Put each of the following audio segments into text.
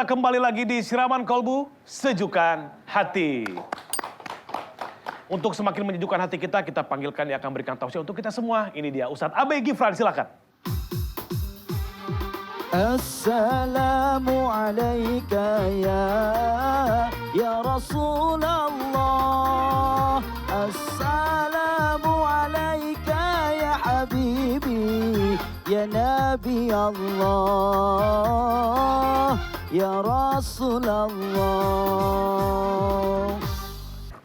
kembali lagi di Siraman Kolbu, Sejukkan Hati. Untuk semakin menyejukkan hati kita panggilkan yang akan berikan tausiah untuk kita semua. Ini dia Ustadz Abe Gifran, silakan. Assalamu alayka ya Rasulullah. Assalamu alayka ya Habibi, ya Nabi Allah, ya Rasulullah.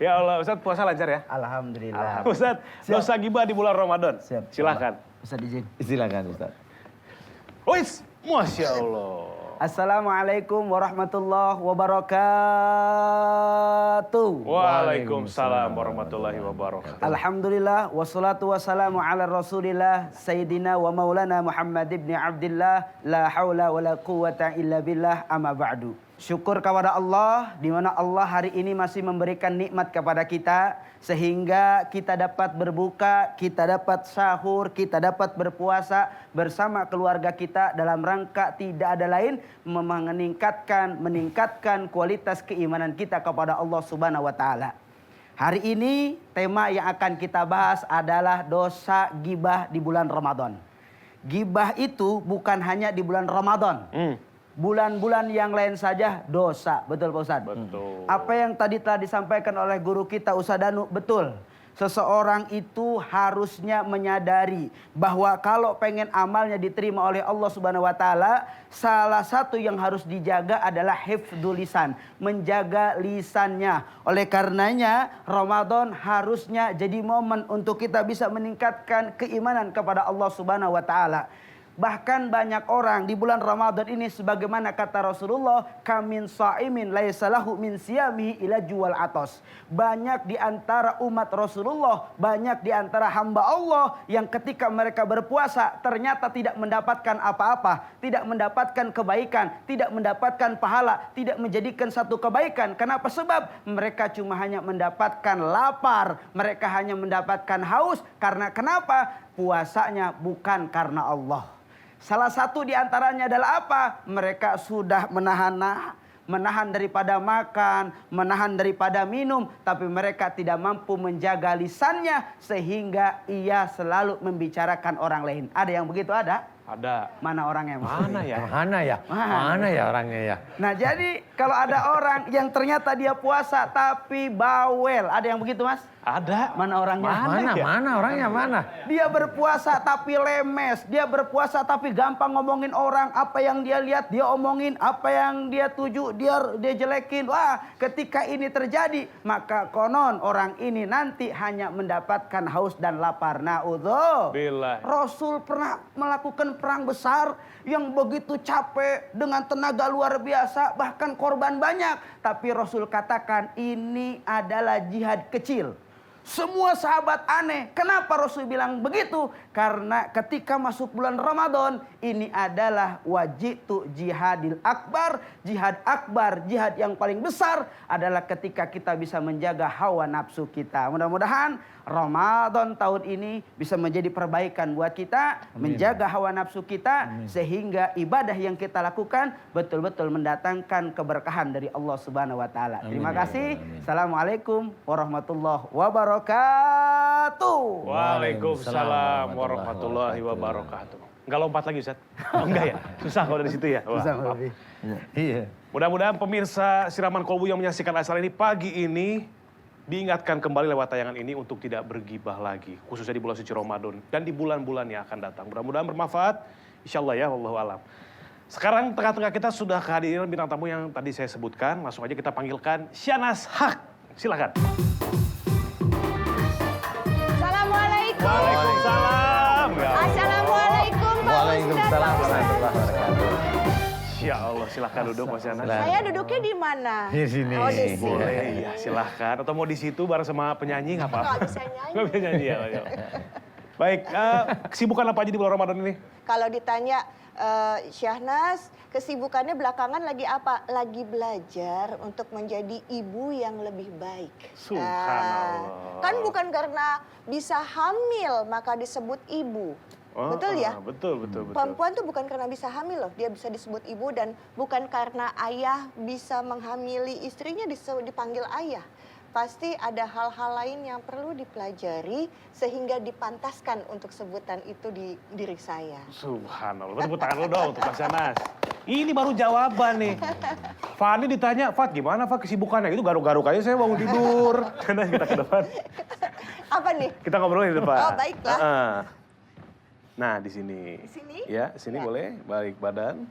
Ya Allah, Ustadz puasa lancar ya? Alhamdulillah. Ustadz, dosa gibah di bulan Ramadan. Siap. Silakan. Ustaz izin. Silakan Ustaz. Wis, Masya Allah. Assalamualaikum warahmatullahi wabarakatuh. Waalaikumsalam warahmatullahi wabarakatuh. Alhamdulillah wassalatu wassalamu ala Rasulillah Sayyidina wa Maulana Muhammad ibn Abdillah, la haula wa la quwata illa billah, amma ba'du. Syukur kepada Allah di mana Allah hari ini masih memberikan nikmat kepada kita sehingga kita dapat berbuka, kita dapat sahur, kita dapat berpuasa bersama keluarga kita dalam rangka tidak ada lain meningkatkan kualitas keimanan kita kepada Allah Subhanahu wa taala. Hari ini tema yang akan kita bahas adalah dosa gibah di bulan Ramadan. Gibah itu bukan hanya di bulan Ramadan. Bulan-bulan yang lain saja dosa. Betul Pak Ustadz? Betul. Apa yang tadi telah disampaikan oleh guru kita Ustadz Danu, betul. Seseorang itu harusnya menyadari bahwa kalau pengen amalnya diterima oleh Allah Subhanahu wa taala, salah satu yang harus dijaga adalah hifdzul lisan, menjaga lisannya. Oleh karenanya Ramadan harusnya jadi momen untuk kita bisa meningkatkan keimanan kepada Allah Subhanahu wa taala. Bahkan banyak orang di bulan Ramadan ini sebagaimana kata Rasulullah, kamin sa'imin laisa lahu min siyamihi ila jual atos. Banyak di antara umat Rasulullah, banyak di antara hamba Allah yang ketika mereka berpuasa ternyata tidak mendapatkan apa-apa, tidak mendapatkan kebaikan, tidak mendapatkan pahala, tidak menjadikan satu kebaikan. Kenapa? Sebab mereka cuma hanya mendapatkan lapar, mereka hanya mendapatkan haus. Karena kenapa? Puasanya bukan karena Allah. Salah satu di antaranya adalah apa? Mereka sudah menahan daripada makan, menahan daripada minum, tapi mereka tidak mampu menjaga lisannya sehingga ia selalu membicarakan orang lain. Ada yang begitu ada? Ada. Mana orangnya? Mana ya? Mana ya orangnya ya? Nah jadi kalau ada orang yang ternyata dia puasa tapi bawel, ada yang begitu Mas? Ada. Mana orangnya? Mana orangnya mana? Dia berpuasa tapi lemes. Dia berpuasa tapi gampang ngomongin orang. Apa yang dia lihat dia omongin. Apa yang dia tuju dia jelekin. Wah, ketika ini terjadi maka konon orang ini nanti hanya mendapatkan haus dan lapar. Na'udzubillah. Rasul pernah melakukan perang besar yang begitu capek dengan tenaga luar biasa, bahkan korban banyak. Tapi Rasul katakan ini adalah jihad kecil. Semua sahabat aneh. Kenapa Rasul bilang begitu? Karena ketika masuk bulan Ramadan, ini adalah wajitu jihadil akbar. Jihad akbar, jihad yang paling besar adalah ketika kita bisa menjaga hawa nafsu kita. Mudah-mudahan Ramadan tahun ini bisa menjadi perbaikan buat kita. Amin. Menjaga hawa nafsu kita. Amin. Sehingga ibadah yang kita lakukan betul-betul mendatangkan keberkahan dari Allah Subhanahu wa taala. Terima kasih. Amin. Assalamualaikum warahmatullahi wabarakatuh. Waalaikumsalam warahmatullahi wabarakatuh. Enggak lompat lagi Ustaz? Oh enggak ya? Susah kalau dari situ ya? Susah lebih. Iya. Mudah-mudahan pemirsa Siraman Kolbu yang menyaksikan acara ini pagi ini diingatkan kembali lewat tayangan ini untuk tidak bergibah lagi. Khususnya di bulan suci Ramadan dan di bulan-bulan yang akan datang. Mudah-mudahan bermanfaat. Insyaallah ya, wallahu alam. Sekarang tengah-tengah kita sudah kehadiran bintang tamu yang tadi saya sebutkan. Langsung aja kita panggilkan Syahnas Haq. Silakan. Assalamualaikum. Waalaikumsalam. Assalamualaikum Pak Waalaikumsalam Ustadz. warahmatullahi wabarakatuh. Ya Allah, silakan duduk Mas Syahnas. Saya duduknya di mana? Di sini. Oh, di sini. Boleh, ya silahkan. Atau mau di situ bareng sama penyanyi nggak apa-apa? Nggak bisa nyanyi. Nggak bisa nyanyi ya. Baik, kesibukan apa aja di bulan Ramadan ini? Kalau ditanya Syahnas, kesibukannya belakangan lagi apa? Lagi belajar untuk menjadi ibu yang lebih baik. Subhanallah. Kan bukan karena bisa hamil maka disebut ibu. Betul ya? Betul, betul, betul. Perempuan tuh bukan karena bisa hamil loh, dia bisa disebut ibu, dan bukan karena ayah bisa menghamili istrinya dipanggil ayah. Pasti ada hal-hal lain yang perlu dipelajari sehingga dipantaskan untuk sebutan itu di diri saya. Subhanallah. Tepuk tangan lu dong untuk Mas Shahnaz. Ini baru jawaban nih. Fani ditanya, Fat gimana Fat kesibukannya? Itu garuk-garuk aja saya bangun tidur. Karena kita ke depan. Apa nih? Kita ngobrol di depan. Oh, baiklah. Nah, di sini. Di sini? Ya, sini Ya. boleh. Balik badan.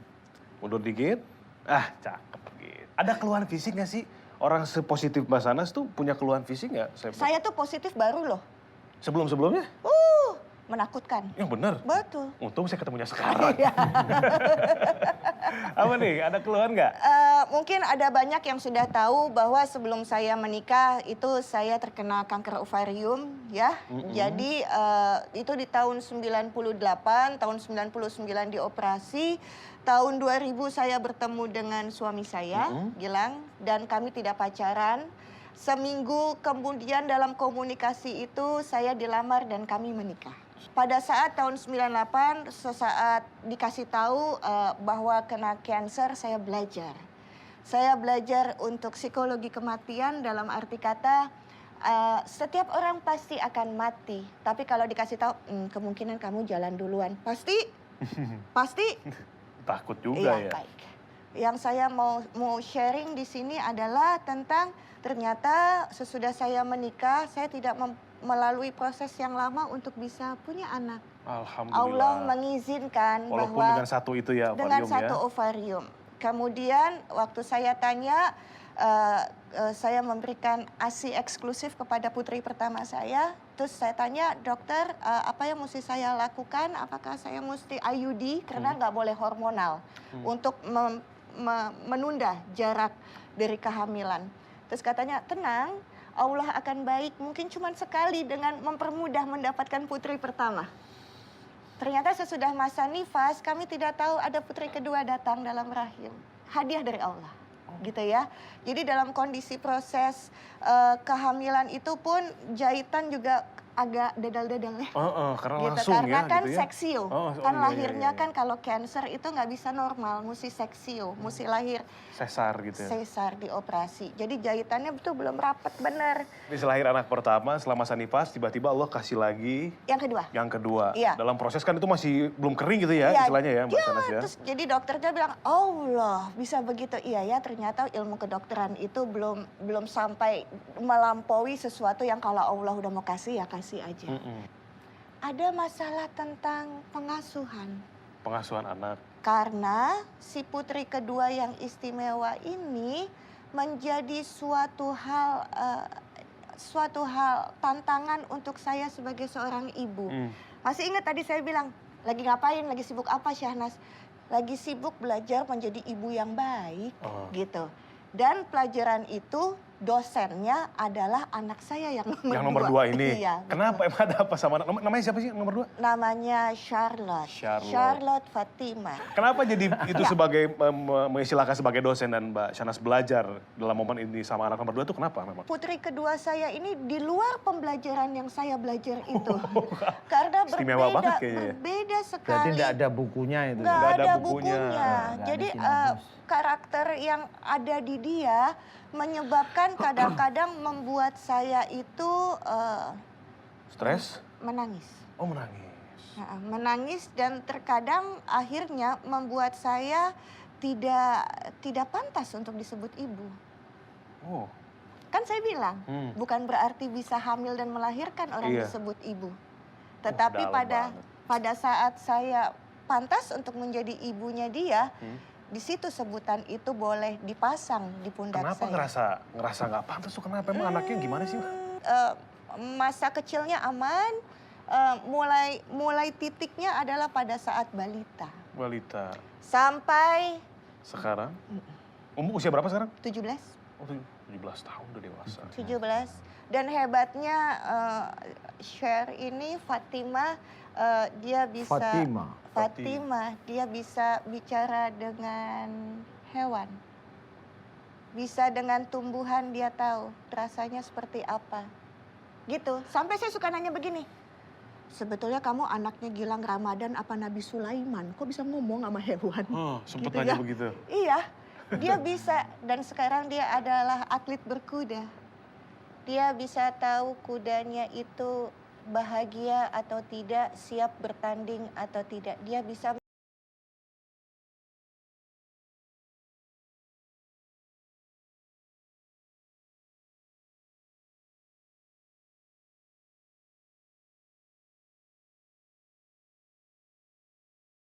Mundur dikit. Ah, cakep gitu. Ada keluhan fisik nggak sih? Orang sepositif Mbak Shahnaz tuh punya keluhan fisik nggak? Saya tuh positif baru loh. Sebelum-sebelumnya? Menakutkan. Yang bener. Betul. Untung saya ketemunya sekarang. Apa nih? Ada keluhan nggak? Mungkin ada banyak yang sudah tahu bahwa sebelum saya menikah itu saya terkena kanker ovarium ya. Jadi itu di tahun 98, tahun 99 dioperasi. Tahun 2000 saya bertemu dengan suami saya, Gilang, dan kami tidak pacaran. Seminggu kemudian dalam komunikasi itu saya dilamar dan kami menikah. Pada saat tahun 98, sesaat dikasih tahu bahwa kena cancer, saya belajar. Saya belajar untuk psikologi kematian dalam arti kata setiap orang pasti akan mati. Tapi kalau dikasih tahu kemungkinan kamu jalan duluan. Pasti? Takut juga Iya, ya. baik. Yang saya mau sharing di sini adalah tentang ternyata sesudah saya menikah, saya tidak melalui proses yang lama untuk bisa punya anak. Alhamdulillah. Allah mengizinkan Walaupun bahwa dengan satu itu ya, dengan ovarium satu ya. ovarium. Kemudian waktu saya tanya, saya memberikan ASI eksklusif kepada putri pertama saya. Terus saya tanya, dokter apa yang mesti saya lakukan? Apakah saya mesti IUD? Karena nggak boleh hormonal untuk menunda jarak dari kehamilan. Terus katanya, tenang, Allah akan baik, mungkin cuma sekali dengan mempermudah mendapatkan putri pertama. Ternyata sesudah masa nifas, kami tidak tahu ada putri kedua datang dalam rahim. Hadiah dari Allah, gitu ya. Jadi dalam kondisi proses kehamilan itu pun jahitan juga agak dedal-dedal ya. Karena Gitu, langsung karena ya. kan gitu ya. seksio. Kan lahirnya kan kalau cancer itu nggak bisa normal, mesti seksio, mesti lahir Sesar gitu ya. sesar dioperasi. Jadi jahitannya betul belum rapat bener. Ini lahir anak pertama, setelah masa nifas, tiba-tiba Allah kasih lagi Yang kedua. yang kedua. Iya. Dalam proses kan itu masih belum kering gitu ya, Iya, istilahnya ya Mbak iya, Shahnaz ya. terus jadi dokternya bilang, Allah bisa begitu. Iya ya, ternyata ilmu kedokteran itu belum sampai melampaui sesuatu yang kalau Allah udah mau kasih ya kasih aja. Ada masalah tentang pengasuhan. Pengasuhan anak. Karena si putri kedua yang istimewa ini menjadi suatu hal tantangan untuk saya sebagai seorang ibu. Masih ingat tadi saya bilang, lagi ngapain, lagi sibuk apa Shahnaz? Lagi sibuk belajar menjadi ibu yang baik gitu. Dan pelajaran itu dosennya adalah anak saya yang nomor Yang nomor 2 ini. Iya, betul. Kenapa? Emang ada apa sama anak? Namanya siapa sih yang nomor 2? Namanya Charlotte. Charlotte. Fatima. Kenapa jadi itu sebagai mengistilahkan sebagai dosen dan Mbak Shahnaz belajar dalam momen ini sama anak nomor 2 itu kenapa memang? Putri kedua saya ini di luar pembelajaran yang saya belajar itu. Karena Istimewa banget kayaknya ya. berbeda sekali. Berarti tidak ada bukunya itu. Nggak Nggak ada ada bukunya. bukunya. Nggak Jadi ada sinopsis. karakter yang ada di dia menyebabkan kadang-kadang membuat saya itu Stres? menangis. Oh menangis. Menangis dan terkadang akhirnya membuat saya tidak pantas untuk disebut ibu. Oh. Kan saya bilang, bukan berarti bisa hamil dan melahirkan orang Iya. disebut ibu. Tetapi dalam pada saat saya pantas untuk menjadi ibunya dia, di situ sebutan itu boleh dipasang di pundak Kenapa saya. ngerasa nggak pantas tuh? Kenapa emang anaknya gimana sih? Masa kecilnya aman, mulai titiknya adalah pada saat balita. Balita. Sampai Sekarang? Usia berapa sekarang? 17. Oh 17 tahun udah dewasa. 17. Dan hebatnya Share ini Fatima, dia bisa Fatima, dia bisa bicara dengan hewan. Bisa dengan tumbuhan, dia tahu rasanya seperti apa. Gitu. Sampai saya suka nanya begini. sebetulnya kamu anaknya Gilang Ramadan apa Nabi Sulaiman? Kok bisa ngomong sama hewan? Oh, sempet Gitu nanya ya. begitu. Iya, dia bisa dan sekarang dia adalah atlet berkuda. Dia bisa tahu kudanya itu bahagia atau tidak, siap bertanding atau tidak. Dia bisa